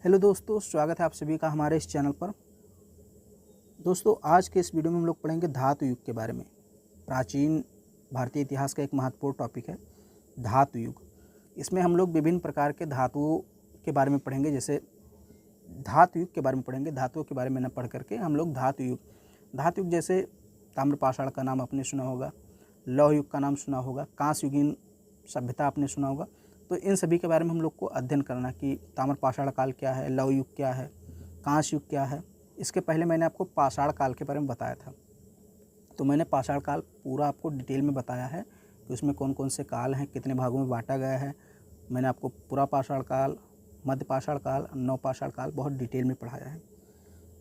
Hello दोस्तों, स्वागत है आप सभी का हमारे इस चैनल पर। दोस्तों, आज के इस वीडियो में हम लोग पढ़ेंगे धातु युग के बारे में। प्राचीन भारतीय इतिहास का एक महत्वपूर्ण टॉपिक है धातु युग। इसमें हम लोग विभिन्न प्रकार के धातुओं के बारे में पढ़ेंगे। जैसे धातु युग के बारे में पढ़ेंगे, धातुओं के बारे में न पढ़ करके हम लोग धातु युग जैसे ताम्रपाषाण का नाम आपने सुना होगा, लौह युग का नाम सुना होगा, कांस्य युगीन सभ्यता आपने सुना होगा। तो इन सभी के बारे में हम लोग को अध्ययन करना कि ताम्रपाषाण काल क्या है, लौह युग क्या है, कांस्य युग क्या है। इसके पहले मैंने आपको पाषाण काल के बारे में बताया था। तो मैंने पाषाण काल पूरा आपको डिटेल में बताया है कि उसमें कौन कौन से काल हैं, कितने भागों में बांटा गया है। मैंने आपको पूरा पाषाण काल, मध्य पाषाण काल, नवपाषाण काल बहुत डिटेल में पढ़ाया है।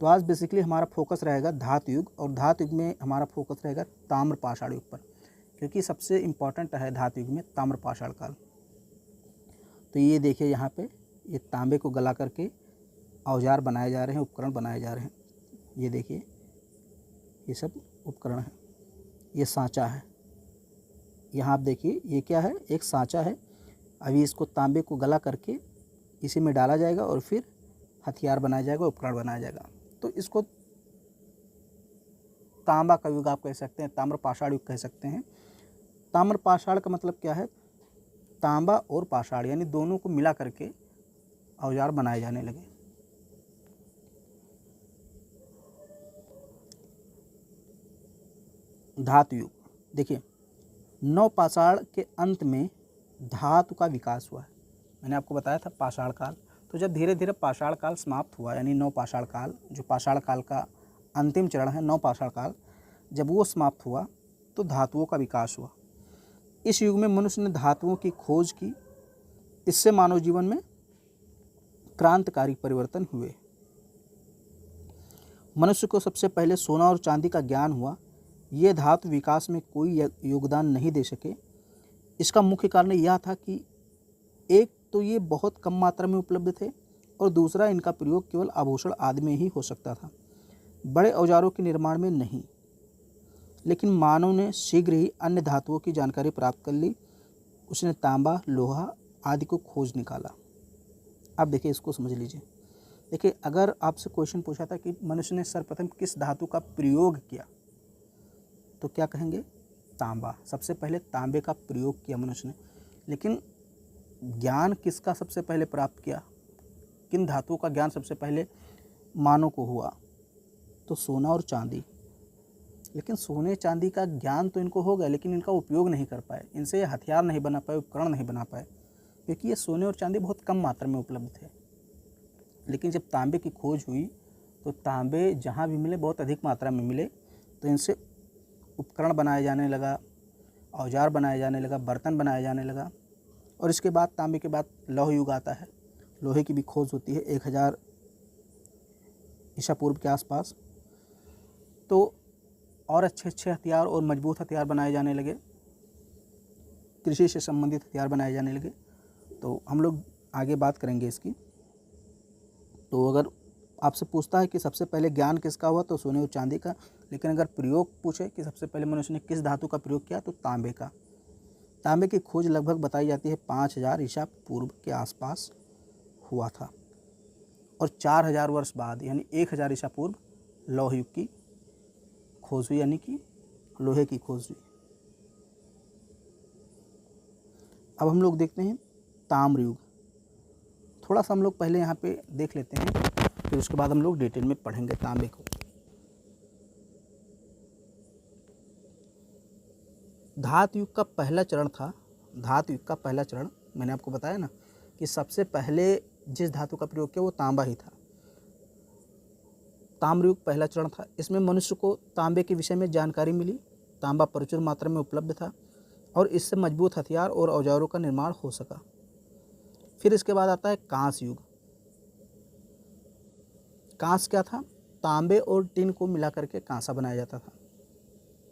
तो आज बेसिकली हमारा फोकस रहेगा धातु युग, और धातु युग में हमारा फोकस रहेगा ताम्रपाषाण युग पर, क्योंकि सबसे इम्पॉर्टेंट है धातु युग में ताम्रपाषाण काल। तो ये देखिए, यहाँ पे ये तांबे को गला करके औजार बनाए जा रहे हैं, उपकरण बनाए जा रहे हैं। ये देखिए, ये सब उपकरण है। ये सांचा है, यहाँ आप देखिए ये क्या है, एक सांचा है। अभी इसको तांबे को गला करके इसी में डाला जाएगा और फिर हथियार बनाया जाएगा, उपकरण बनाया जाएगा। तो इसको तांबा का युग आप कह सकते हैं, ताम्रपाषाण युग कह सकते हैं। ताम्रपाषाण का मतलब क्या है, तांबा और पाषाण यानी दोनों को मिला करके औजार बनाए जाने लगे। धातु युग देखिए, नवपाषाण के अंत में धातु का विकास हुआ है। मैंने आपको बताया था पाषाण काल। तो जब धीरे धीरे पाषाण काल समाप्त हुआ, यानी नवपाषाण काल, जो पाषाण काल का अंतिम चरण है नवपाषाण काल, जब वो समाप्त हुआ तो धातुओं का विकास हुआ। इस युग में मनुष्य ने धातुओं की खोज की। इससे मानव जीवन में क्रांतिकारी परिवर्तन हुए। मनुष्य को सबसे पहले सोना और चांदी का ज्ञान हुआ। ये धातु विकास में कोई योगदान नहीं दे सके। इसका मुख्य कारण यह था कि एक तो ये बहुत कम मात्रा में उपलब्ध थे, और दूसरा इनका प्रयोग केवल आभूषण आदि में ही हो सकता था, बड़े औजारों के निर्माण में नहीं। लेकिन मानव ने शीघ्र ही अन्य धातुओं की जानकारी प्राप्त कर ली। उसने तांबा, लोहा आदि को खोज निकाला। अब देखिए, इसको समझ लीजिए। देखिए, अगर आपसे क्वेश्चन पूछा था कि मनुष्य ने सर्वप्रथम किस धातु का प्रयोग किया, तो क्या कहेंगे, तांबा। सबसे पहले तांबे का प्रयोग किया मनुष्य ने। लेकिन ज्ञान किसका सबसे पहले प्राप्त किया, किन धातुओं का ज्ञान सबसे पहले मानव को हुआ, तो सोना और चांदी। लेकिन सोने चांदी का ज्ञान तो इनको हो गया, लेकिन इनका उपयोग नहीं कर पाए। इनसे हथियार नहीं बना पाए, उपकरण नहीं बना पाए, क्योंकि ये सोने और चांदी बहुत कम मात्रा में उपलब्ध थे। लेकिन जब तांबे की खोज हुई तो तांबे जहाँ भी मिले बहुत अधिक मात्रा में मिले। तो इनसे उपकरण बनाए जाने लगा, औजार बनाए जाने लगा, बर्तन बनाए जाने लगा। और इसके बाद तांबे के बाद लौह युग आता है। लोहे की भी खोज होती है 1000 ईसा पूर्व के आसपास। तो और अच्छे हथियार और मजबूत हथियार बनाए जाने लगे, कृषि से संबंधित हथियार बनाए जाने लगे। तो हम लोग आगे बात करेंगे इसकी। तो अगर आपसे पूछता है कि सबसे पहले ज्ञान किसका हुआ, तो सोने और चांदी का। लेकिन अगर प्रयोग पूछे कि सबसे पहले मनुष्य ने किस धातु का प्रयोग किया, तो तांबे का। तांबे की खोज लगभग बताई जाती है 5000 ईसा पूर्व के आसपास हुआ था, और 4000 वर्ष बाद यानी 1000 ईसा पूर्व लौह युग की खोज हुई, यानी कि लोहे की खोज हुई। अब हम लोग देखते हैं ताम्र युग। थोड़ा सा हम लोग पहले यहाँ पे देख लेते हैं, फिर उसके बाद हम लोग डिटेल में पढ़ेंगे तांबे को। धातु युग का पहला चरण था। धातु युग का पहला चरण मैंने आपको बताया ना कि सबसे पहले जिस धातु का प्रयोग किया वो तांबा ही था। ताम्र युग पहला चरण था। इसमें मनुष्य को तांबे के विषय में जानकारी मिली। तांबा प्रचुर मात्रा में उपलब्ध था, और इससे मजबूत हथियार और औजारों का निर्माण हो सका। फिर इसके बाद आता है कांस्य युग। कांस्य क्या था, तांबे और टिन को मिला करके कांसा बनाया जाता था।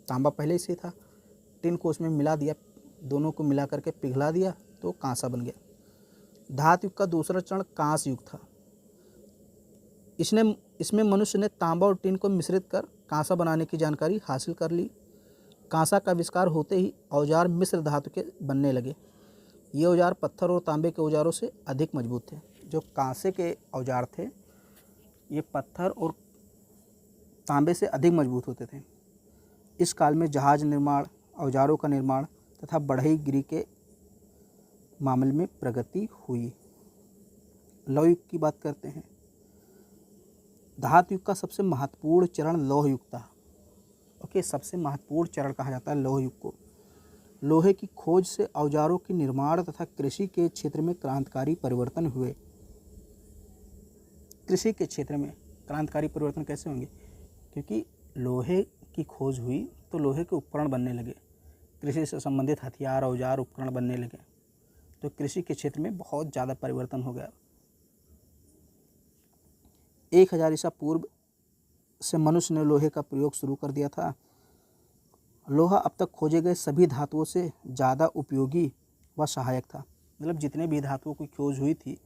तांबा पहले से था, टिन को उसमें मिला दिया, दोनों को मिला करके पिघला दिया तो कांसा बन गया। धातु युग का दूसरा चरण कांस्य युग था। इसमें मनुष्य ने तांबा और टिन को मिश्रित कर कांसा बनाने की जानकारी हासिल कर ली। कांसा का आविष्कार होते ही औजार मिश्र धातु के बनने लगे। ये औजार पत्थर और तांबे के औजारों से अधिक मजबूत थे। जो कांसे के औजार थे ये पत्थर और तांबे से अधिक मजबूत होते थे। इस काल में जहाज निर्माण, औजारों का निर्माण तथा बढ़ईगिरी के मामले में प्रगति हुई। लौह युग की बात करते हैं। धातु युग का सबसे महत्वपूर्ण चरण लौह युग था। ओके, सबसे महत्वपूर्ण चरण कहा जाता है लौह युग को। लोहे की खोज से औजारों के निर्माण तथा कृषि के क्षेत्र में क्रांतिकारी परिवर्तन हुए। कृषि के क्षेत्र में क्रांतिकारी परिवर्तन कैसे होंगे? क्योंकि लोहे की खोज हुई तो लोहे के उपकरण बनने लगे, कृषि से संबंधित हथियार, औजार, उपकरण बनने लगे, तो कृषि के क्षेत्र में बहुत ज़्यादा परिवर्तन हो गया। 1000 ईसा पूर्व से मनुष्य ने लोहे का प्रयोग शुरू कर दिया था। लोहा अब तक खोजे गए सभी धातुओं से ज़्यादा उपयोगी व सहायक था। मतलब जितने भी धातुओं की खोज हुई थी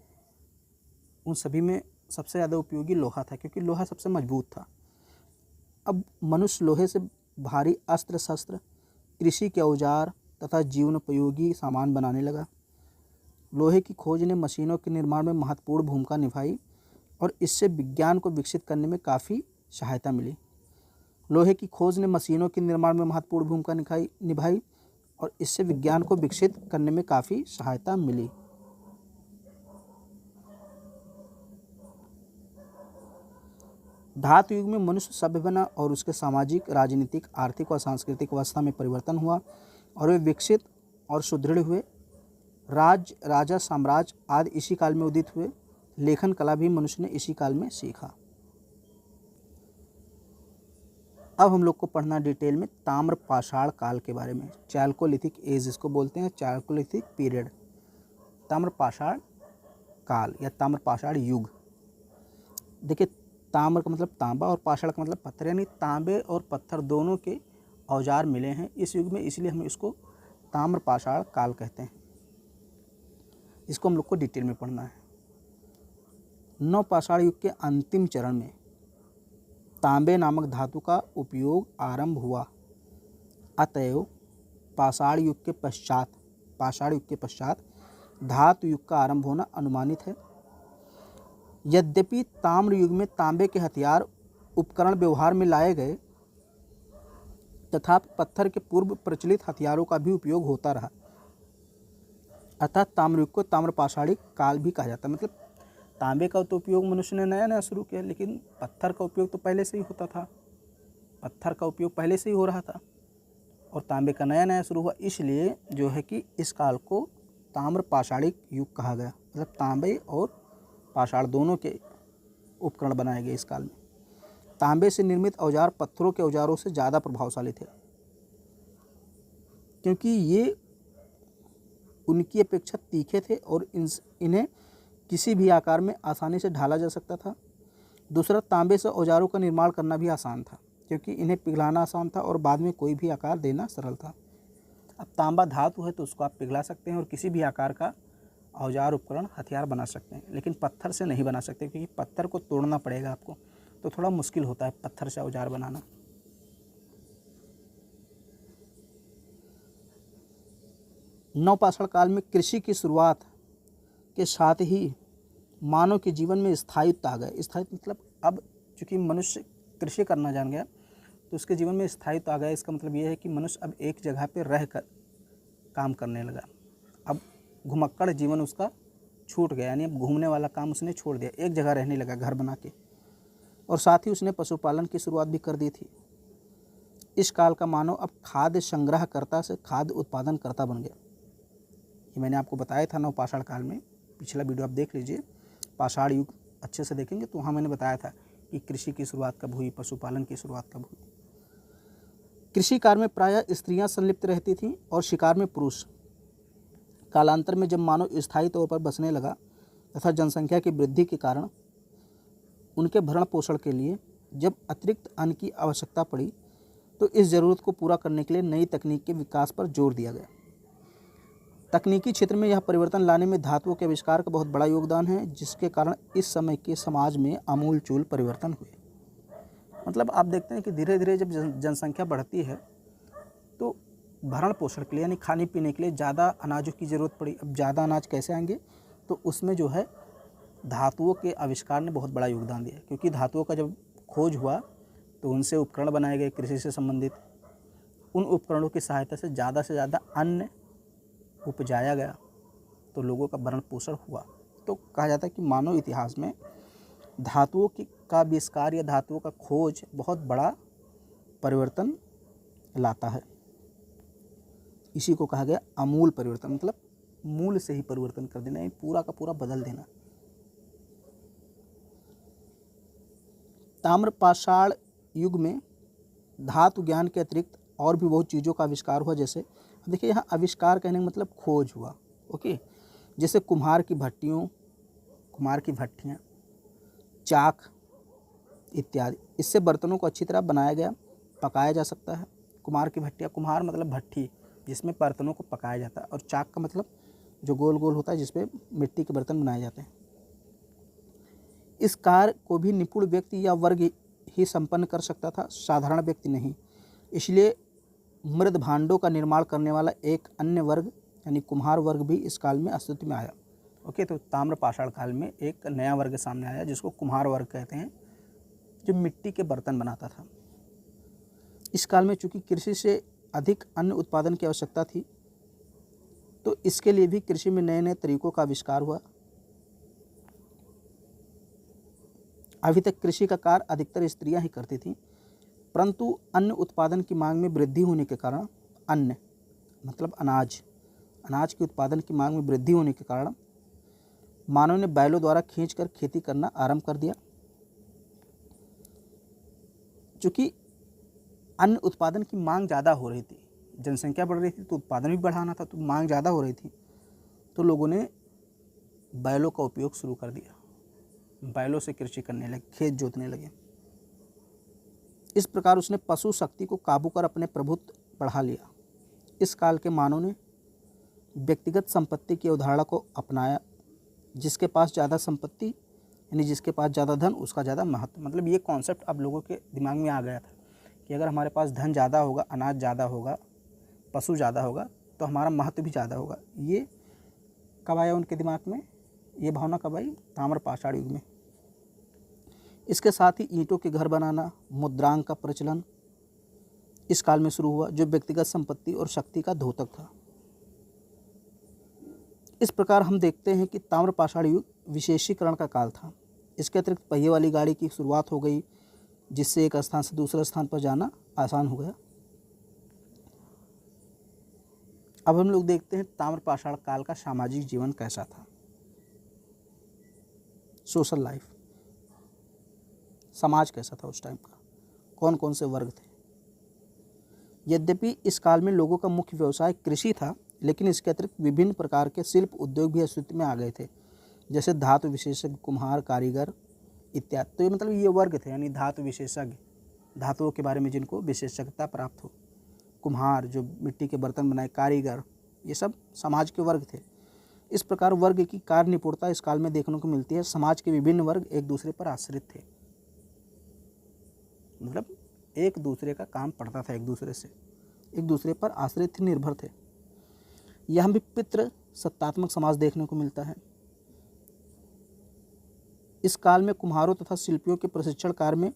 उन सभी में सबसे ज़्यादा उपयोगी लोहा था, क्योंकि लोहा सबसे मजबूत था। अब मनुष्य लोहे से भारी अस्त्र शस्त्र, कृषि के औजार तथा जीवनोपयोगी सामान बनाने लगा। लोहे की खोज ने मशीनों के निर्माण में महत्वपूर्ण भूमिका निभाई और इससे विज्ञान को विकसित करने में काफ़ी सहायता मिली। लोहे की खोज ने मशीनों के निर्माण में महत्वपूर्ण भूमिका निभाई और इससे विज्ञान को विकसित करने में काफ़ी सहायता मिली। धातु युग में मनुष्य सभ्य बना और उसके सामाजिक, राजनीतिक, आर्थिक और सांस्कृतिक अवस्था में परिवर्तन हुआ और वे विकसित और सुदृढ़ हुए। राज्य, राजा, साम्राज्य आदि इसी काल में उदित हुए। लेखन कला भी मनुष्य ने इसी काल में सीखा। अब हम लोग को पढ़ना डिटेल में ताम्र पाषाण काल के बारे में। चैल्कोलिथिक एज इसको बोलते हैं, चैल्कोलिथिक पीरियड। ताम्र पाषाण काल या ताम्र पाषाण युग। देखिए, ताम्र का मतलब तांबा और पाषाण का मतलब पत्थर, यानी तांबे और पत्थर दोनों के औजार मिले हैं इस युग में, इसलिए हम इसको ताम्र पाषाण काल कहते हैं। इसको हम लोग को डिटेल में पढ़ना है। नवपाषाण युग के अंतिम चरण में तांबे नामक धातु का उपयोग आरंभ हुआ। अतएव पाषाण युग के पश्चात धातु युग का आरंभ होना अनुमानित है। यद्यपि ताम्र युग में तांबे के हथियार उपकरण व्यवहार में लाए गए, तथापि पत्थर के पूर्व प्रचलित हथियारों का भी उपयोग होता रहा। अतः ताम्र युग को ताम्रपाषाणिक काल भी कहा जाता है। मतलब तांबे का तो उपयोग मनुष्य ने नया नया शुरू किया, लेकिन पत्थर का उपयोग तो पहले से ही होता था, पत्थर का उपयोग पहले से ही हो रहा था और तांबे का नया नया शुरू हुआ, इसलिए जो है कि इस काल को ताम्रपाषाणिक युग कहा गया। मतलब तांबे और पाषाण दोनों के उपकरण बनाए गए इस काल में। तांबे से निर्मित औजार पत्थरों के औजारों से ज़्यादा प्रभावशाली थे, क्योंकि ये उनकी अपेक्षा तीखे थे और इन्हें किसी भी आकार में आसानी से ढाला जा सकता था। दूसरा, तांबे से औजारों का निर्माण करना भी आसान था, क्योंकि इन्हें पिघलाना आसान था और बाद में कोई भी आकार देना सरल था। अब तांबा धातु है तो उसको आप पिघला सकते हैं और किसी भी आकार का औजार, उपकरण, हथियार बना सकते हैं, लेकिन पत्थर से नहीं बना सकते, क्योंकि पत्थर को तोड़ना पड़ेगा आपको, तो थोड़ा मुश्किल होता है पत्थर से औजार बनाना। नवपाषाण काल में कृषि की शुरुआत के साथ ही मानव के जीवन में स्थायित्व आ गए। स्थायित्व मतलब अब चूँकि मनुष्य कृषि करना जान गया तो उसके जीवन में स्थायित्व आ गया। इसका मतलब ये है कि मनुष्य अब एक जगह पर रह कर काम करने लगा। अब घुमक्कड़ जीवन उसका छूट गया, यानी अब घूमने वाला काम उसने छोड़ दिया, एक जगह रहने लगा घर बना के। और साथ ही उसने पशुपालन की शुरुआत भी कर दी थी। इस काल का मानव अब खाद्य संग्रहकर्ता से खाद्य उत्पादनकर्ता बन गया। ये मैंने आपको बताया था नवपाषाण काल में, पिछला वीडियो आप देख लीजिए, पाषाण युग अच्छे से देखेंगे तो वहाँ मैंने बताया था कि कृषि की शुरुआत कब हुई, पशुपालन की शुरुआत कब हुई। कृषि कार्य में प्रायः स्त्रियां संलिप्त रहती थीं और शिकार में पुरुष। कालांतर में जब मानव स्थायी तौर पर बसने लगा तथा जनसंख्या की वृद्धि के कारण उनके भरण पोषण के लिए जब अतिरिक्त अन्न की आवश्यकता पड़ी, तो इस ज़रूरत को पूरा करने के लिए नई तकनीक के विकास पर जोर दिया गया। तकनीकी क्षेत्र में यह परिवर्तन लाने में धातुओं के आविष्कार का बहुत बड़ा योगदान है, जिसके कारण इस समय के समाज में आमूलचूल परिवर्तन हुए। मतलब आप देखते हैं कि धीरे धीरे जब जनसंख्या बढ़ती है तो भरण पोषण के लिए यानी खाने पीने के लिए ज़्यादा अनाजों की ज़रूरत पड़ी। अब ज़्यादा अनाज कैसे आएंगे, तो उसमें जो है धातुओं के आविष्कार ने बहुत बड़ा योगदान दिया, क्योंकि धातुओं का जब खोज हुआ तो उनसे उपकरण बनाए गए कृषि से संबंधित। उन उपकरणों की सहायता से ज़्यादा अन्न उपजाया गया, तो लोगों का भरण पोषण हुआ। तो कहा जाता है कि मानव इतिहास में धातुओं का आविष्कार या धातुओं का खोज बहुत बड़ा परिवर्तन लाता है। इसी को कहा गया आमूल परिवर्तन, मतलब मूल से ही परिवर्तन कर देना, यानी पूरा का पूरा बदल देना। ताम्रपाषाण युग में धातु ज्ञान के अतिरिक्त और भी बहुत चीज़ों का आविष्कार हुआ। जैसे देखिए, यहाँ आविष्कार कहने का मतलब खोज हुआ। ओके, जैसे कुम्हार की भट्टियाँ, चाक इत्यादि। इससे बर्तनों को अच्छी तरह बनाया गया, पकाया जा सकता है। कुम्हार की भट्टियाँ, कुम्हार मतलब भट्टी जिसमें बर्तनों को पकाया जाता है, और चाक का मतलब जो गोल गोल होता है जिसपे मिट्टी के बर्तन बनाए जाते हैं। इस कार्य को भी निपुण व्यक्ति या वर्ग ही संपन्न कर सकता था, साधारण व्यक्ति नहीं। इसलिए मृद भांडों का निर्माण करने वाला एक अन्य वर्ग यानी कुम्हार वर्ग भी इस काल में अस्तित्व में आया। ओके, तो ताम्रपाषाण काल में एक नया वर्ग सामने आया जिसको कुम्हार वर्ग कहते हैं, जो मिट्टी के बर्तन बनाता था। इस काल में चूंकि कृषि से अधिक अन्न उत्पादन की आवश्यकता थी, तो इसके लिए भी कृषि में नए नए तरीकों का आविष्कार हुआ। अभी तक कृषि का कार्य अधिकतर स्त्रियां ही करती थीं, परंतु अन्न उत्पादन की मांग में वृद्धि होने के कारण अन्न मतलब अनाज के उत्पादन की मांग में वृद्धि होने के कारण मानव ने बैलों द्वारा खींचकर खेती करना आरंभ कर दिया। चूँकि अन्न उत्पादन की मांग ज़्यादा हो रही थी, जनसंख्या बढ़ रही थी, तो उत्पादन भी बढ़ाना था, तो मांग ज़्यादा हो रही थी, तो लोगों ने बैलों का उपयोग शुरू कर दिया। बैलों से कृषि करने लगे, खेत जोतने लगे। इस प्रकार उसने पशु शक्ति को काबू कर अपने प्रभुत्व बढ़ा लिया। इस काल के मानव ने व्यक्तिगत संपत्ति की अवधारणा को अपनाया। जिसके पास ज़्यादा संपत्ति यानी जिसके पास ज़्यादा धन, उसका ज़्यादा महत्व। मतलब ये कॉन्सेप्ट अब लोगों के दिमाग में आ गया था कि अगर हमारे पास धन ज़्यादा होगा, अनाज ज़्यादा होगा, पशु ज़्यादा होगा, तो हमारा महत्व भी ज़्यादा होगा। ये कब आया उनके दिमाग में? ये भावना कब आई? ताम्रपाषाण युग में। इसके साथ ही ईंटों के घर बनाना, मुद्रांक का प्रचलन इस काल में शुरू हुआ, जो व्यक्तिगत संपत्ति और शक्ति का द्योतक था। इस प्रकार हम देखते हैं कि ताम्रपाषाण युग विशेषीकरण का काल था। इसके अतिरिक्त पहिए वाली गाड़ी की शुरुआत हो गई, जिससे एक स्थान से दूसरे स्थान पर जाना आसान हो गया। अब हम लोग देखते हैं ताम्रपाषाण काल का सामाजिक जीवन कैसा था। सोशल लाइफ, समाज कैसा था उस टाइम का, कौन कौन से वर्ग थे। यद्यपि इस काल में लोगों का मुख्य व्यवसाय कृषि था, लेकिन इसके अतिरिक्त विभिन्न प्रकार के शिल्प उद्योग भी अस्तित्व में आ गए थे, जैसे धातु विशेषज्ञ, कुम्हार, कारीगर इत्यादि। तो ये मतलब ये वर्ग थे, यानी धातु विशेषज्ञ, धातुओं के बारे में जिनको विशेषज्ञता प्राप्त हो, कुम्हार जो मिट्टी के बर्तन बनाए, कारीगर, ये सब समाज के वर्ग थे। इस प्रकार वर्ग की कार्य निपुणता इस काल में देखने को मिलती है। समाज के विभिन्न वर्ग एक दूसरे पर आश्रित थे, मतलब एक दूसरे का काम पड़ता था, एक दूसरे पर आश्रित थे, निर्भर थे। यहाँ भी पितृ सत्तात्मक समाज देखने को मिलता है। इस काल में कुम्हारों तथा शिल्पियों के प्रशिक्षण कार्य में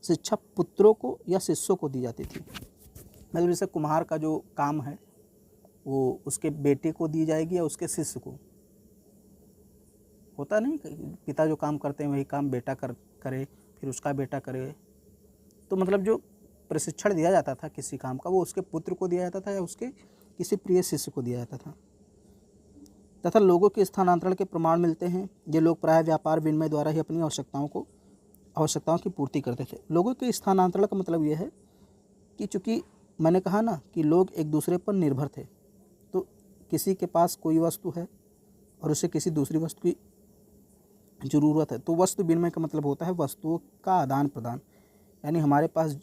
शिक्षा पुत्रों को या शिष्यों को दी जाती थी। मतलब जैसे कुम्हार का जो काम है वो उसके बेटे को दी जाएगी या उसके शिष्य को। होता नहीं, पिता जो काम करते हैं वही काम बेटा करे, फिर उसका बेटा करे। तो मतलब जो प्रशिक्षण दिया जाता था किसी काम का, वो उसके पुत्र को दिया जाता था या उसके किसी प्रिय शिष्य को दिया जाता था। तथा लोगों के स्थानांतरण के प्रमाण मिलते हैं। ये लोग प्रायः व्यापार विनिमय द्वारा ही अपनी आवश्यकताओं की पूर्ति करते थे। लोगों के स्थानांतरण का मतलब ये है कि चूँकि मैंने कहा ना कि लोग एक दूसरे पर निर्भर थे, तो किसी के पास कोई वस्तु है और उसे किसी दूसरी वस्तु की ज़रूरत है, तो वस्तु विनिमय का मतलब होता है वस्तुओं का आदान प्रदान। यानी हमारे पास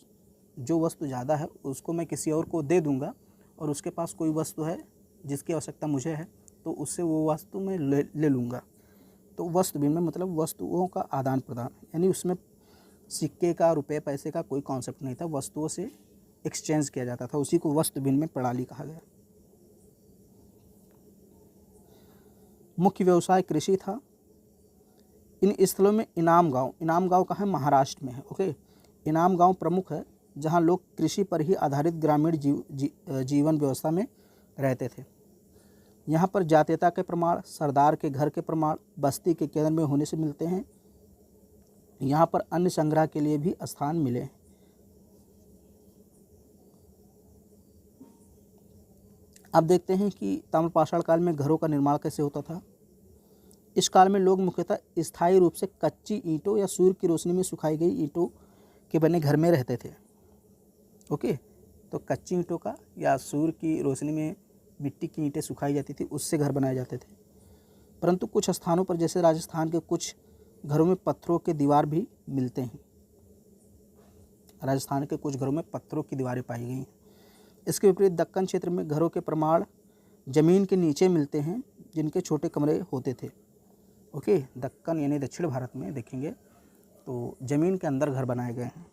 जो वस्तु ज़्यादा है उसको मैं किसी और को दे दूँगा, और उसके पास कोई वस्तु है जिसकी आवश्यकता मुझे है, तो उससे वो वस्तु मैं ले लूँगा। तो वस्तु विनिमय मतलब वस्तुओं का आदान प्रदान, यानी उसमें सिक्के का, रुपये पैसे का कोई कॉन्सेप्ट नहीं था, वस्तुओं से एक्सचेंज किया जाता था। उसी को वस्तु विनिमय प्रणाली कहा गया। मुख्य व्यवसाय कृषि था। इन स्थलों में इनाम गांव कहाँ है? महाराष्ट्र में है। ओके, इनाम गांव प्रमुख है जहां लोग कृषि पर ही आधारित ग्रामीण जीवन व्यवस्था में रहते थे। यहाँ पर जातीयता के प्रमाण, सरदार के घर के प्रमाण बस्ती के केंद्र में होने से मिलते हैं। यहाँ पर अन्न संग्रह के लिए भी स्थान मिले। अब देखते हैं कि ताम्रपाषाण काल में घरों का निर्माण कैसे होता था। इस काल में लोग मुख्यतः स्थायी रूप से कच्ची ईंटों या सूर्य की रोशनी में सुखाई गई ईंटों के बने घर में रहते थे। ओके, तो कच्ची ईंटों का या सूर्य की रोशनी में मिट्टी की ईंटें सुखाई जाती थी, उससे घर बनाए जाते थे। परंतु कुछ स्थानों पर जैसे राजस्थान के कुछ घरों में पत्थरों के दीवार भी मिलते हैं। राजस्थान के कुछ घरों में पत्थरों की दीवारें पाई गई हैं। इसके विपरीत दक्कन क्षेत्र में घरों के प्रमाण जमीन के नीचे मिलते हैं, जिनके छोटे कमरे होते थे। ओके, दक्कन यानी दक्षिण भारत में देखेंगे तो जमीन के अंदर घर बनाए गए हैं।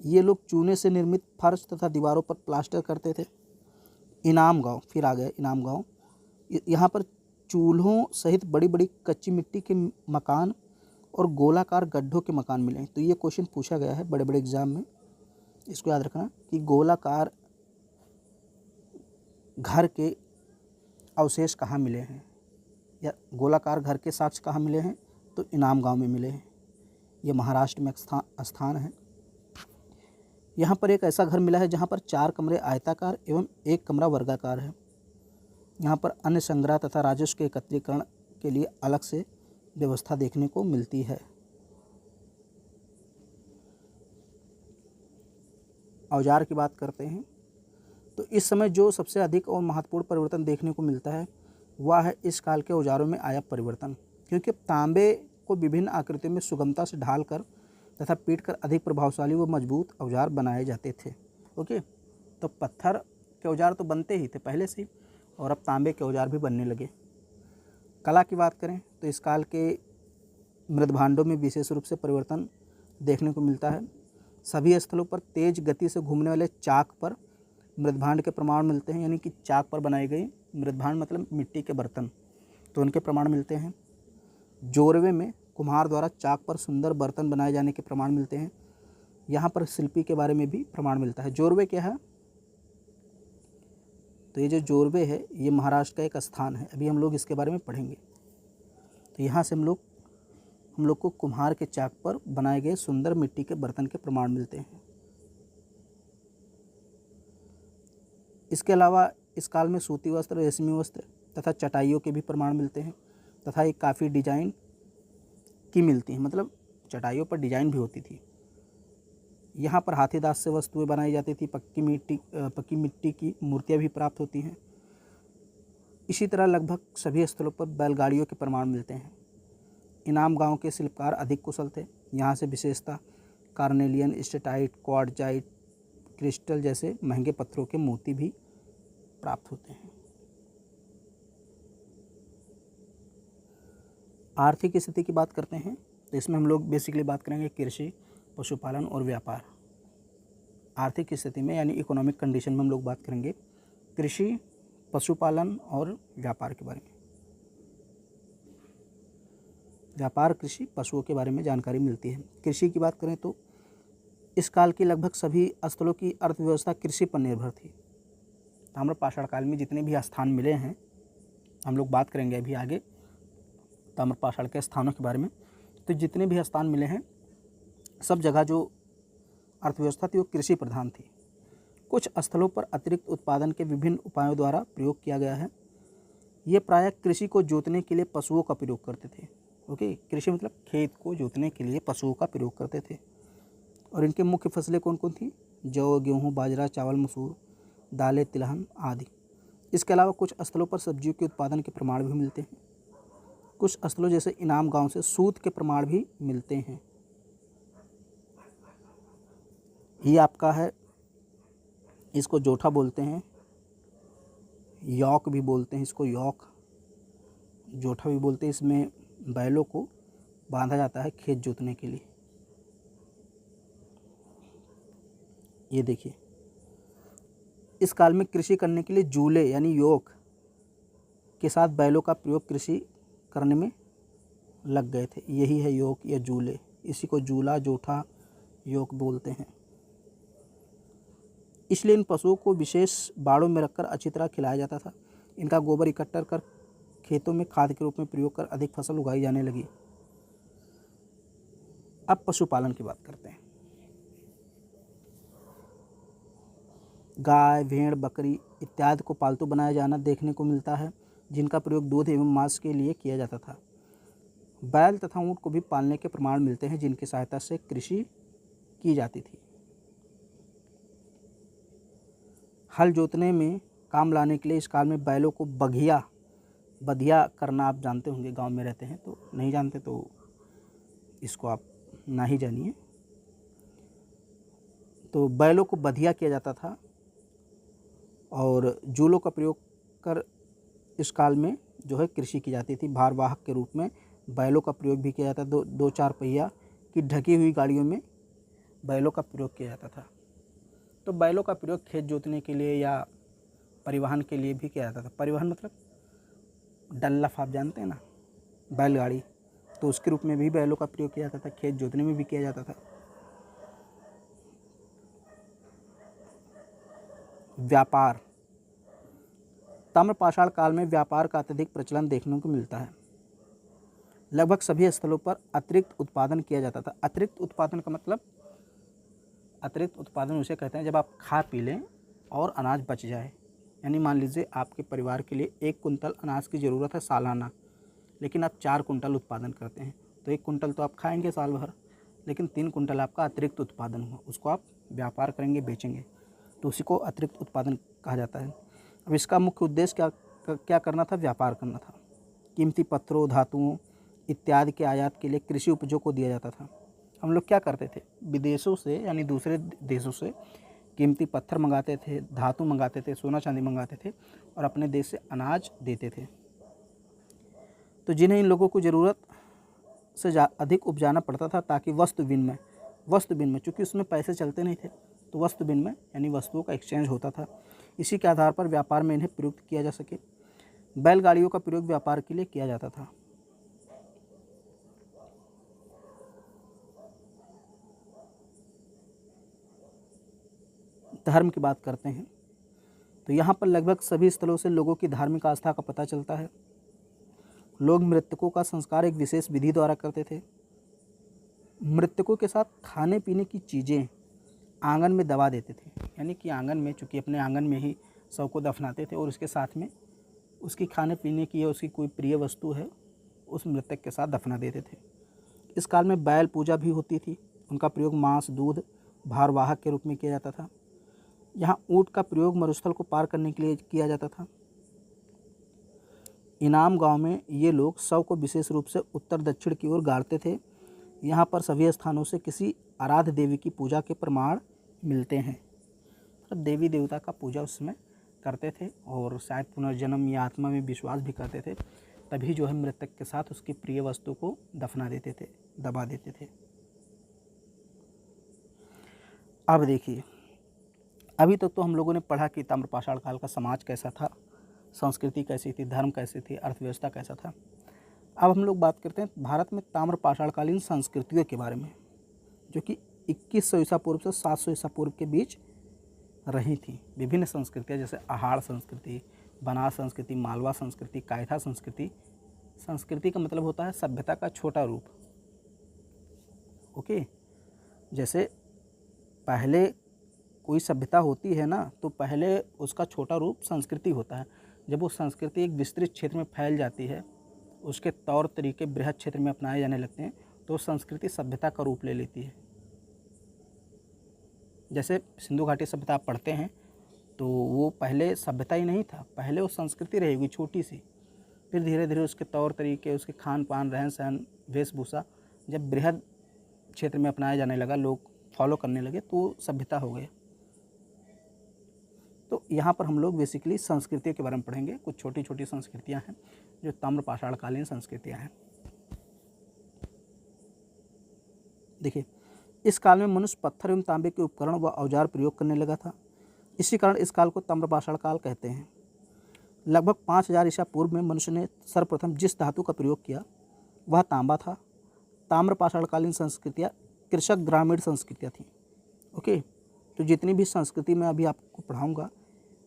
ये लोग चूने से निर्मित फर्श तथा दीवारों पर प्लास्टर करते थे। इनाम गांव, फिर आ गए इनाम गांव। यहाँ पर चूल्हों सहित बड़ी बड़ी कच्ची मिट्टी के मकान और गोलाकार गड्ढों के मकान मिले। तो ये क्वेश्चन पूछा गया है बड़े बड़े एग्जाम में, इसको याद रखना कि गोलाकार घर के अवशेष कहाँ मिले हैं या गोलाकार घर के साक्ष्य कहाँ मिले हैं, तो इनाम गांव में मिले हैं। ये महाराष्ट्र में स्थान है। यहाँ पर एक ऐसा घर मिला है जहाँ पर 4 कमरे आयताकार एवं 1 कमरा वर्गाकार है। यहाँ पर अन्न संग्रह तथा राजस्व के एकत्रीकरण के लिए अलग से व्यवस्था देखने को मिलती है। औजार की बात करते हैं तो इस समय जो सबसे अधिक और महत्वपूर्ण परिवर्तन देखने को मिलता है वह है इस काल के औजारों में आया परिवर्तन, क्योंकि तांबे को विभिन्न आकृतियों में सुगमता से ढालकर तथा पीटकर अधिक प्रभावशाली व मजबूत औजार बनाए जाते थे। ओके, तो पत्थर के औजार तो बनते ही थे पहले से ही, और अब तांबे के औजार भी बनने लगे। कला की बात करें तो इस काल के मृदभांडों में विशेष रूप से परिवर्तन देखने को मिलता है। सभी स्थलों पर तेज गति से घूमने वाले चाक पर मृदभांड के प्रमाण मिलते हैं, यानी कि चाक पर बनाए गए मृदभांड मतलब मिट्टी के बर्तन, तो उनके प्रमाण मिलते हैं। जोरवे में कुम्हार द्वारा चाक पर सुंदर बर्तन बनाए जाने के प्रमाण मिलते हैं। यहाँ पर शिल्पी के बारे में भी प्रमाण मिलता है। जोरवे क्या है? तो ये जो जोरवे है ये महाराष्ट्र का एक स्थान है, अभी हम लोग इसके बारे में पढ़ेंगे। तो यहाँ से हम लोग को कुम्हार के चाक पर बनाए गए सुंदर मिट्टी के बर्तन के प्रमाण मिलते हैं। इसके अलावा इस काल में सूती वस्त्र, रेशमी वस्त्र तथा चटाइयों के भी प्रमाण मिलते हैं तथा एक काफ़ी डिजाइन की मिलती है, मतलब चटाइयों पर डिजाइन भी होती थी। यहाँ पर हाथीदास से वस्तुएं बनाई जाती थी। पक्की मिट्टी की मूर्तियाँ भी प्राप्त होती हैं। इसी तरह लगभग सभी स्थलों पर बैलगाड़ियों के प्रमाण मिलते हैं। इनाम गांव के शिल्पकार अधिक कुशल थे। यहाँ से विशेषता कार्नेलियन, स्टेटाइट, क्वार्टजाइट, क्रिस्टल जैसे महंगे पत्थरों के मोती भी प्राप्त होते हैं। आर्थिक स्थिति की बात करते हैं तो इसमें हम लोग बेसिकली बात करेंगे कृषि, पशुपालन और व्यापार। आर्थिक स्थिति में यानी इकोनॉमिक कंडीशन में हम लोग बात करेंगे कृषि, पशुपालन और व्यापार के बारे में। व्यापार, कृषि, पशुओं के बारे में जानकारी मिलती है। कृषि की बात करें तो इस काल की लगभग सभी स्थलों की अर्थव्यवस्था कृषि पर निर्भर थी। ताम्रपाषाण काल में जितने भी स्थान मिले हैं, हम लोग बात करेंगे अभी आगे ताम्रपाषाण के स्थानों के बारे में। तो जितने भी स्थान मिले हैं सब जगह जो अर्थव्यवस्था थी वो कृषि प्रधान थी। कुछ स्थलों पर अतिरिक्त उत्पादन के विभिन्न उपायों द्वारा प्रयोग किया गया है। ये प्रायः कृषि को जोतने के लिए पशुओं का प्रयोग करते थे। ओके, कृषि मतलब खेत को जोतने के लिए पशुओं का प्रयोग करते थे। और इनके मुख्य फसलें कौन कौन थी? जौ, गेहूँ, बाजरा, चावल, मसूर, दालें, तिलहन आदि। इसके अलावा कुछ स्थलों पर सब्जियों के उत्पादन के प्रमाण भी मिलते हैं। कुछ स्थलों जैसे इनाम गांव से सूत के प्रमाण भी मिलते हैं। ये आपका है, इसको जोठा बोलते हैं, यॉक भी बोलते हैं इसको, यॉक, जोठा भी बोलते हैं। इसमें बैलों को बांधा जाता है खेत जोतने के लिए। ये देखिए, इस काल में कृषि करने के लिए जूले यानी योक के साथ बैलों का प्रयोग कृषि करने में लग गए थे। यही है योक या जूले। इसी को जूला, जोठा, योक बोलते हैं। इसलिए इन पशुओं को विशेष बाड़ों में रखकर अच्छी तरह खिलाया जाता था। इनका गोबर इकट्ठा कर खेतों में खाद के रूप में प्रयोग कर अधिक फसल उगाई जाने लगी। अब पशुपालन की बात करते हैं। गाय, भेड़, बकरी इत्यादि को पालतू बनाया जाना देखने को मिलता है, जिनका प्रयोग दूध एवं मांस के लिए किया जाता था। बैल तथा ऊंट को भी पालने के प्रमाण मिलते हैं, जिनकी सहायता से कृषि की जाती थी। हल जोतने में काम लाने के लिए इस काल में बैलों को बधिया करना आप जानते होंगे, गांव में रहते हैं तो, नहीं जानते तो इसको आप ना ही जानिए। तो बैलों को बधिया किया जाता था और जूलों का प्रयोग कर इस काल में जो है कृषि की जाती थी। भारवाहक के रूप में बैलों का प्रयोग भी किया जाता था। दो चार पहिया की ढकी हुई गाड़ियों में बैलों का प्रयोग किया जाता था। तो बैलों का प्रयोग खेत जोतने के लिए या परिवहन के लिए भी किया जाता था। परिवहन मतलब डल्लफ आप जानते हैं ना, बैलगाड़ी, तो उसके रूप में भी बैलों का प्रयोग किया जाता था। खेत जोतने में भी किया जाता था। व्यापार। ताम्रपाषाण काल में व्यापार का अत्यधिक प्रचलन देखने को मिलता है। लगभग सभी स्थलों पर अतिरिक्त उत्पादन किया जाता था। अतिरिक्त उत्पादन का मतलब, अतिरिक्त उत्पादन उसे कहते हैं जब आप खा पी लें और अनाज बच जाए। यानी मान लीजिए आपके परिवार के लिए 1 कुंटल अनाज की ज़रूरत है सालाना, लेकिन आप 4 कुंटल उत्पादन करते हैं, तो 1 कुंटल तो आप खाएंगे साल भर, लेकिन 3 कुंटल आपका अतिरिक्त उत्पादन हुआ, उसको आप व्यापार करेंगे, बेचेंगे, तो उसी को अतिरिक्त उत्पादन कहा जाता है। अब इसका मुख्य उद्देश्य क्या करना था? व्यापार करना था। कीमती पत्थरों, धातुओं इत्यादि के आयात के लिए कृषि उपजों को दिया जाता था। हम लोग क्या करते थे? विदेशों से यानी दूसरे देशों से कीमती पत्थर मंगाते थे, धातु मंगाते थे, सोना चांदी मंगाते थे और अपने देश से अनाज देते थे। तो जिन्हें इन लोगों को ज़रूरत से अधिक उपजाना पड़ता था ताकि वस्तु विनिमय चूँकि उसमें पैसे चलते नहीं थे, तो वस्तु विनिमय यानी वस्तुओं का एक्सचेंज होता था। इसी के आधार पर व्यापार में इन्हें प्रयुक्त किया जा सके। बैलगाड़ियों का प्रयोग व्यापार के लिए किया जाता था। धर्म की बात करते हैं तो यहाँ पर लगभग सभी स्थलों से लोगों की धार्मिक आस्था का पता चलता है। लोग मृतकों का संस्कार एक विशेष विधि द्वारा करते थे। मृतकों के साथ खाने पीने की चीज़ें आंगन में दबा देते थे, यानी कि आंगन में, चूँकि अपने आंगन में ही शव को दफनाते थे और उसके साथ में उसकी खाने पीने की या उसकी कोई प्रिय वस्तु है उस मृतक के साथ दफना देते थे। इस काल में बैल पूजा भी होती थी। उनका प्रयोग मांस, दूध, भारवाहक के रूप में किया जाता था। यहाँ ऊँट का प्रयोग मरुस्थल को पार करने के लिए किया जाता था। इनाम गांव में ये लोग शव को विशेष रूप से उत्तर दक्षिण की ओर गाड़ते थे। यहाँ पर सभी स्थानों से किसी आराध्य देवी की पूजा के प्रमाण मिलते हैं। तो देवी देवता का पूजा उसमें करते थे और शायद पुनर्जन्म या आत्मा में विश्वास भी करते थे, तभी जो है मृतक के साथ उसकी प्रिय वस्तु को दफना देते थे, दबा देते थे। अब देखिए, अभी तक तो हम लोगों ने पढ़ा कि ताम्रपाषाण काल का समाज कैसा था, संस्कृति कैसी थी, धर्म कैसी थी, अर्थव्यवस्था कैसा था। अब हम लोग बात करते हैं भारत में ताम्रपाषाणकालीन संस्कृतियों के बारे में, जो कि 2100 ईसा पूर्व से 700 ईसा पूर्व के बीच रही थी। विभिन्न संस्कृतियाँ जैसे आहार संस्कृति, बनास संस्कृति, मालवा संस्कृति, कायथा संस्कृति। संस्कृति का मतलब होता है सभ्यता का छोटा रूप। ओके, जैसे पहले कोई सभ्यता होती है ना, तो पहले उसका छोटा रूप संस्कृति होता है। जब वो संस्कृति एक विस्तृत क्षेत्र में फैल जाती है, उसके तौर तरीके बृहद क्षेत्र में अपनाए जाने लगते हैं, तो संस्कृति सभ्यता का रूप ले लेती है। जैसे सिंधु घाटी सभ्यता आप पढ़ते हैं तो वो पहले सभ्यता ही नहीं था, पहले वो संस्कृति रहेगी छोटी सी, फिर धीरे धीरे उसके तौर तरीके, उसके खान पान, रहन सहन, वेशभूषा जब बृहद क्षेत्र में अपनाया जाने लगा, लोग फॉलो करने लगे, तो सभ्यता हो गया। तो यहाँ पर हम लोग बेसिकली संस्कृतियों के बारे में पढ़ेंगे। कुछ छोटी छोटी संस्कृतियाँ हैं जो ताम्रपाषाणकालीन संस्कृतियाँ हैं। देखिए, इस काल में मनुष्य पत्थर एवं तांबे के उपकरण व औजार प्रयोग करने लगा था। इसी कारण इस काल को ताम्रपाषाण काल कहते हैं। लगभग 5000 ईसा पूर्व में मनुष्य ने सर्वप्रथम जिस धातु का प्रयोग किया वह तांबा था। ताम्र पाषाणकालीन संस्कृतियाँ कृषक ग्रामीण संस्कृतियाँ थीं। ओके, तो जितनी भी संस्कृति मैं अभी आपको पढ़ाऊँगा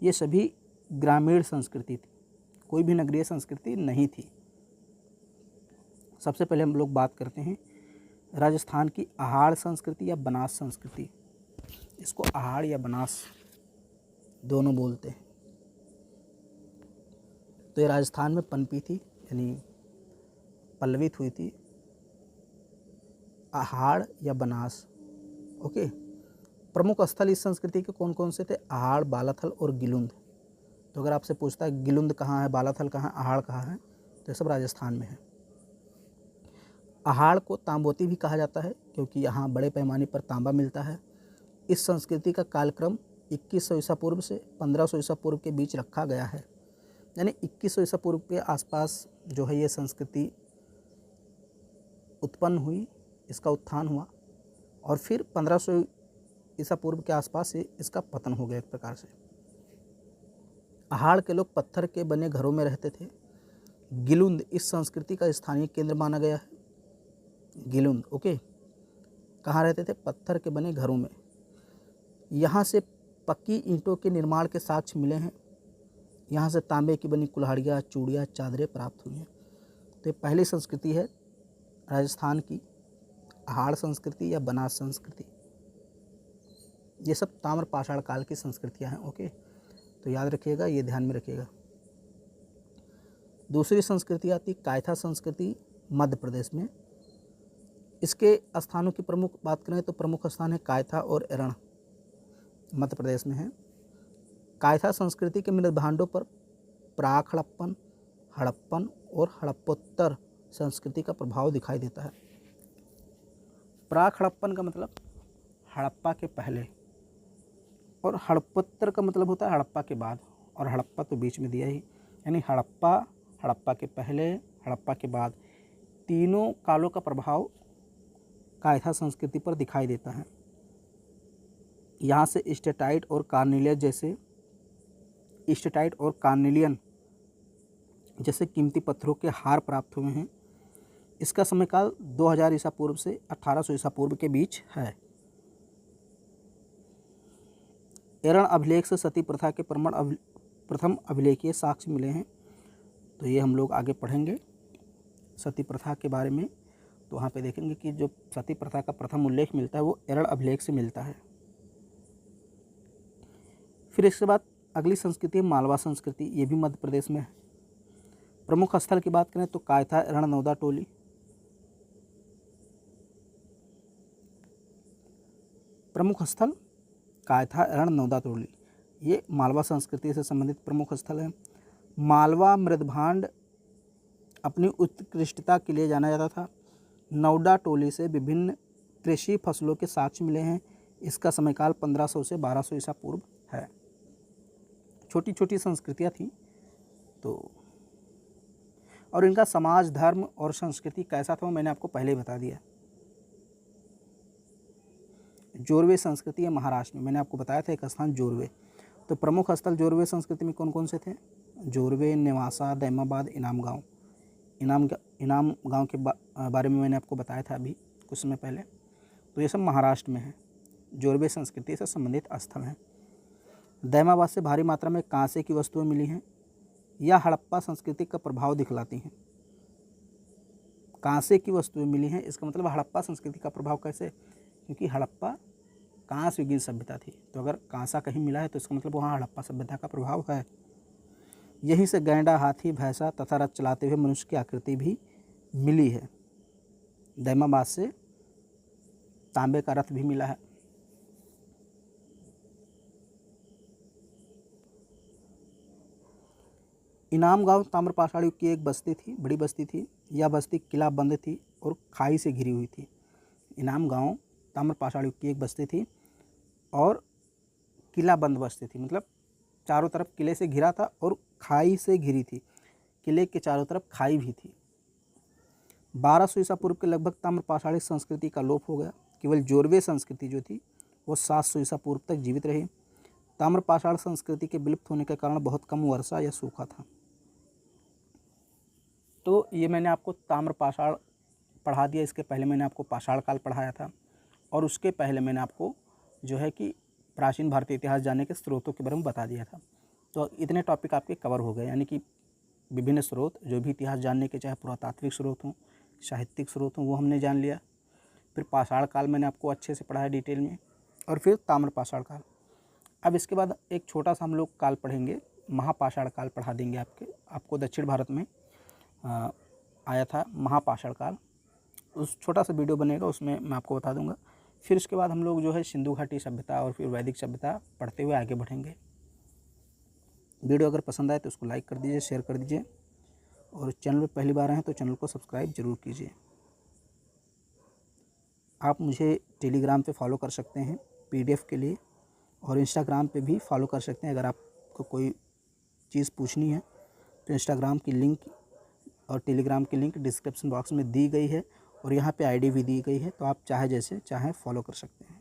ये सभी ग्रामीण संस्कृति थी, कोई भी नगरीय संस्कृति नहीं थी। सबसे पहले हम लोग बात करते हैं राजस्थान की आहाड़ संस्कृति या बनास संस्कृति। इसको आहाड़ या बनास दोनों बोलते हैं। तो ये राजस्थान में पनपी थी, यानी पल्लवित हुई थी, आहाड़ या बनास। ओके, प्रमुख स्थल इस संस्कृति के कौन कौन से थे? आहाड़, बालाथल और गिलुंद। तो अगर आपसे पूछता है गिलुंद कहाँ है, बालाथल कहाँ है, आहाड़ कहाँ है, तो ये सब राजस्थान में है। आहाड़ को तांबोती भी कहा जाता है क्योंकि यहाँ बड़े पैमाने पर तांबा मिलता है। इस संस्कृति का कालक्रम 2100 ईसा पूर्व से 1500 ईसा पूर्व के बीच रखा गया है, यानी 2100 ईसा पूर्व के आसपास जो है ये संस्कृति उत्पन्न हुई, इसका उत्थान हुआ, और फिर 1500 ईसा पूर्व के आसपास से इसका पतन हो गया एक प्रकार से। आहाड़ के लोग पत्थर के बने घरों में रहते थे। गिलुंद इस संस्कृति का स्थानीय केंद्र माना गया है। गिलुंद, ओके, कहाँ रहते थे? पत्थर के बने घरों में। यहाँ से पक्की ईंटों के निर्माण के साक्ष्य मिले हैं। यहाँ से तांबे की बनी कुल्हाड़ियाँ, चूड़ियाँ, चादरें प्राप्त हुई हैं। तो ये पहली संस्कृति है राजस्थान की, आहाड़ संस्कृति या बनास संस्कृति। ये सब ताम्र पाषाण काल की संस्कृतियाँ हैं। ओके, तो याद रखिएगा, ये ध्यान में रखिएगा। दूसरी संस्कृति आती कायथा संस्कृति, मध्य प्रदेश में। इसके स्थानों की प्रमुख बात करें तो प्रमुख स्थान है कायथा और एरण, मध्य प्रदेश में है। कायथा संस्कृति के मृत भांडों पर प्राक हड़प्पन, हड़प्पन और हड़प्पोत्तर संस्कृति का प्रभाव दिखाई देता है। प्राक हड़प्पन का मतलब हड़प्पा के पहले, और हड़प्पोत्तर का मतलब होता है हड़प्पा के बाद, और हड़प्पा तो बीच में दिया ही, यानी हड़प्पा, हड़प्पा के पहले, हड़प्पा के बाद, तीनों कालों का प्रभाव कायथा संस्कृति पर दिखाई देता है। यहाँ से स्टेटाइट और कार्नेलियन जैसे कीमती पत्थरों के हार प्राप्त हुए हैं। इसका समयकाल 2000 ईसा पूर्व से 1800 ईसा पूर्व के बीच है। एरण अभिलेख से सती प्रथा के प्रथम अभिलेखीय साक्ष्य मिले हैं। तो ये हम लोग आगे पढ़ेंगे सती प्रथा के बारे में। तो वहाँ पे देखेंगे कि जो सती प्रथा का प्रथम उल्लेख मिलता है वो एरण अभिलेख से मिलता है। फिर इसके बाद अगली संस्कृति है मालवा संस्कृति, ये भी मध्य प्रदेश में है। प्रमुख स्थल की बात करें तो कायथा, एरण, नौदा टोली। प्रमुख स्थल कायथा, एरण, नौदा टोली, ये मालवा संस्कृति से संबंधित प्रमुख स्थल है। मालवा मृदभांड अपनी उत्कृष्टता के लिए जाना जाता था। नौदा टोली से विभिन्न कृषि फसलों के साक्ष्य मिले हैं। इसका समयकाल 1500 से 1200 ईसा पूर्व है। छोटी छोटी संस्कृतियाँ थीं, तो और इनका समाज, धर्म और संस्कृति कैसा था वो मैंने आपको पहले ही बता दिया। जोरवे संस्कृति है महाराष्ट्र में, मैंने आपको बताया था एक स्थान जोरवे। तो प्रमुख स्थल जोरवे संस्कृति में कौन कौन से थे? जोरवे, नेवासा, दैमाबाद, इनाम गांव। इनाम गांव के बारे में मैंने आपको बताया था अभी कुछ समय पहले। तो ये सब महाराष्ट्र में है, जोरवे संस्कृति से संबंधित स्थल हैं। दैमाबाद से भारी मात्रा में कांसे की वस्तुएं मिली हैं। यह हड़प्पा संस्कृति का प्रभाव दिखलाती हैं। कांसे की वस्तुएं मिली हैं, इसका मतलब हड़प्पा संस्कृति का प्रभाव कैसे? क्योंकि हड़प्पा कांस युगीन सभ्यता थी, तो अगर कांसा कहीं मिला है तो इसका मतलब वहाँ हड़प्पा सभ्यता का प्रभाव है। यहीं से गैंडा, हाथी, भैंसा तथा रथ चलाते हुए मनुष्य की आकृति भी मिली है। दैमाबाद से तांबे का रथ भी मिला है। इनाम गांव ताम्रपाषाण युग की एक बस्ती थी, बड़ी बस्ती थी। यह बस्ती किला बंद थी और खाई से घिरी हुई थी। इनाम गांव ताम्रपाषाण युग की एक बस्ती थी और किला बंद बस्ती थी, मतलब चारों तरफ किले से घिरा था और खाई से घिरी थी। किले के चारों तरफ खाई भी थी। 1200 ईसा पूर्व के लगभग ताम्रपाषाणी संस्कृति का लोप हो गया। केवल जोरवे संस्कृति जो थी वो 700 ईसा पूर्व तक जीवित रही। ताम्रपाषाण संस्कृति के विलुप्त होने के कारण बहुत कम वर्षा या सूखा था। तो ये मैंने आपको ताम्रपाषाण पढ़ा दिया। इसके पहले मैंने आपको पाषाण काल पढ़ाया था और उसके पहले मैंने आपको जो है कि प्राचीन भारतीय इतिहास जानने के स्रोतों के बारे में बता दिया था। तो इतने टॉपिक आपके कवर हो गए, यानी कि विभिन्न स्रोत जो भी इतिहास जानने के, चाहे पुरातात्विक स्रोत हों, साहित्यिक स्रोत हों, वो हमने जान लिया। फिर पाषाण काल मैंने आपको अच्छे से पढ़ाया डिटेल में, और फिर ताम्र पाषाण काल। अब इसके बाद एक छोटा सा हम लोग काल पढ़ेंगे, महापाषाण काल पढ़ा देंगे आपको दक्षिण भारत में आया था महापाषाण काल। उस छोटा सा वीडियो बनेगा, उसमें मैं आपको बता दूंगा। फिर उसके बाद हम लोग जो है सिंधु घाटी सभ्यता और फिर वैदिक सभ्यता पढ़ते हुए आगे बढ़ेंगे। वीडियो अगर पसंद आए तो उसको लाइक कर दीजिए, शेयर कर दीजिए, और चैनल पर पहली बार आए हैं तो चैनल को सब्सक्राइब जरूर कीजिए। आप मुझे टेलीग्राम पे फॉलो कर सकते हैं PDF के लिए, और इंस्टाग्राम पे भी फॉलो कर सकते हैं। अगर आपको कोई चीज़ पूछनी है तो इंस्टाग्राम की लिंक और टेलीग्राम की लिंक डिस्क्रिप्शन बॉक्स में दी गई है, और यहाँ पे ID भी दी गई है, तो आप चाहे जैसे चाहें फॉलो कर सकते हैं।